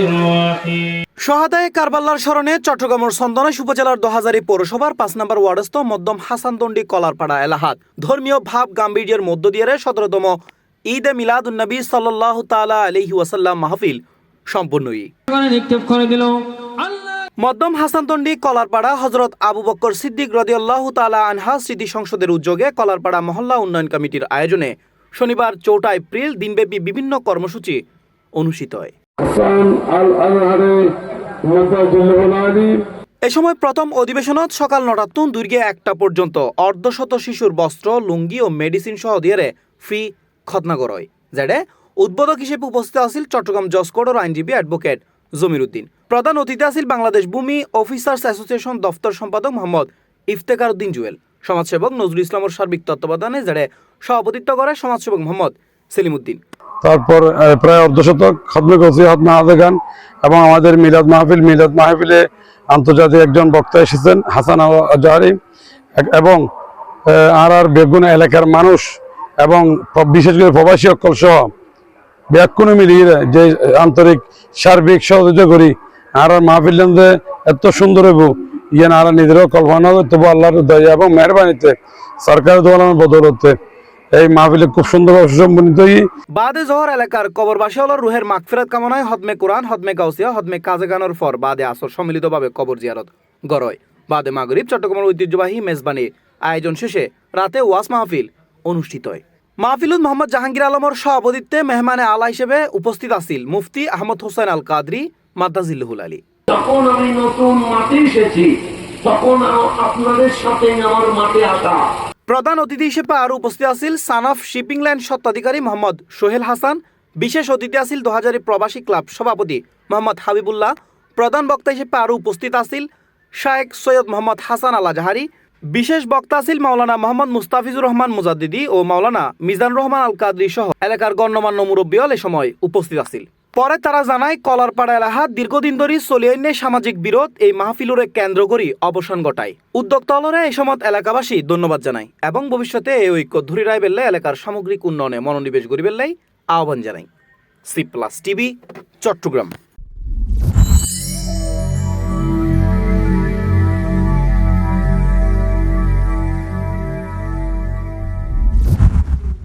الرحيم শহাদায়ে কারবালার স্মরণে চট্টগ্রামের চন্দনাইশ উপজেলার ২০০০ পৌরসভার ৫ নম্বর ওয়ার্ডস্থ মধ্যম হাসানদণ্ডী কলারপাড়া এলাহাত ধর্মীয় ভাব গাম্ভীর্যের মধ্য দিয়ে ১৭তম ঈদে মিলাদুন্নবী সাল্লাল্লাহু তাআলা আলাইহি ওয়াসাল্লাম মাহফিল সম্পূর্ণ। নিক্ষেপ করে দিল মধ্যম হাসানদণ্ডী কলারপাড়া হযরত আবু বকর সিদ্দিক রাদিয়াল্লাহু তাআলা আনহা স্মৃতি সংসদের উদ্যোগে কলারপাড়া মহল্লা উন্নয়ন কমিটির আয়োজনে শনিবার ৪ এপ্রিল দিনব্যাপী বিভিন্ন কর্মসূচি অনুষ্ঠিত হয়। এ সময় প্রথম অধিবেশনত সকাল ৯টাতুন দুর্গে ১টা পর্যন্ত অর্ধশত শিশুর বস্ত্র, লুঙ্গি ও মেডিসিন সহ দিয়ে ফ্রি খতনা করা হয়, যেটা উদ্বোধক হিসেবে উপস্থিত আছিল চট্টগ্রাম জজ কোর্টের আইনজীবী অ্যাডভোকেট জমির উদ্দিন। প্রধান অতিথি আছিল বাংলাদেশ ভূমি অফিসার্স অ্যাসোসিয়েশন দফতর সম্পাদক মোহাম্মদ ইফতেখার উদ্দিন জুয়েল, সমাজসেবক নজরুল ইসলামের সার্বিক তত্ত্বাবধানে যেটা সভাপতিত্ব করে সমাজসেবক মোহাম্মদ সেলিম উদ্দিন। তারপর প্রায় অর্ধশতক খতমে গসিয়াত মাহাদে গান এবং আমাদের মিলাদ মাহফিলে আন্তর্জাতিক একজন বক্তা এসেছেন হাসান আজহারি এবং আর বেগুনা এলাকার মানুষ এবং বিশেষ করে প্রবাসী অকল সহ ব্যাকুণ মিলিয়ে যে আন্তরিক সার্বিক সহযোগিতা করি আর মাহফিল এত সুন্দর হইব ইয়ে আর নিজেরাও কল্পনা করতে আল্লাহর দয়া এবং মেহরবানিতে সরকারের দোয়ালামের বদলতে এই মাহফিলে খুব সুন্দরভাবে সুসম্পন্নিত। বাদে জহর এলাকার কবরবাসী হল রুহের মাগফিরাত কামনায় হদমে কোরআন, হদমে গাউসিয়া, হদমে কাজেগানোর পর বাদে আসর সম্মিলিতভাবে কবর জিয়ারত গড়য়। বাদে মাগরিব চট্টগ্রামের ঐতিহ্যবাহী মেজবানির আয়োজন শেষে রাতে ওয়াজ মাহফিল অনুষ্ঠিত হয়। মাহফিলুত মোহাম্মদ জাহাঙ্গীর আলমর সভাপতিত্বে মেহমানে আলা হিসেবে উপস্থিত আছিল মুফতি আহমদ হোসেন আল কাদরি মাদ্দাজিল্লুহুল আলী। যখন আমি নতুন মাঠে এসেছি তখন আপনাদের সাথে আমার মাঠে আসা। প্রধান অতিথি হিসেবে আরও উপস্থিত আছিল সানফ শিপিং লাইন স্বত্বাধিকারী মোহাম্মদ সোহেল হাসান। বিশেষ অতিথি আছিল ২০০০ প্রবাসী ক্লাব সভাপতি মোহাম্মদ হাবিবুল্লাহ। প্রধান বক্তা হিসেবে আরও উপস্থিত আছিল শায়েখ সৈয়দ মোহাম্মদ হাসান আল আজহারি। বিশেষ বক্তা আছিল মাওলানা মোহাম্মদ মুস্তাফিজুর রহমান মুজাদ্দিদি ও মাওলানা মিজানুর রহমান আল কাদরি সহ এলাকার গণ্যমান্য মুরব্বীল এ সময় উপস্থিত আছিল। পরে তারা জানায় কলারপাড়া এলাহাত দীর্ঘদিন ধরে চলিয়াইনে সামাজিক বিরোধ এই মাহফিলরে কেন্দ্র করে অবসান ঘটায়। উদ্যোক্তালরে এই সময় এলাকাবাসী ধন্যবাদ জানায় এবং ভবিষ্যতে এই ঐক্য ধরে রায় বেললে এলাকার সামগ্রিক উন্নয়নে মনোনিবেশ করিবেলাই আহ্বান জানায়। C plus TV, Chittagong.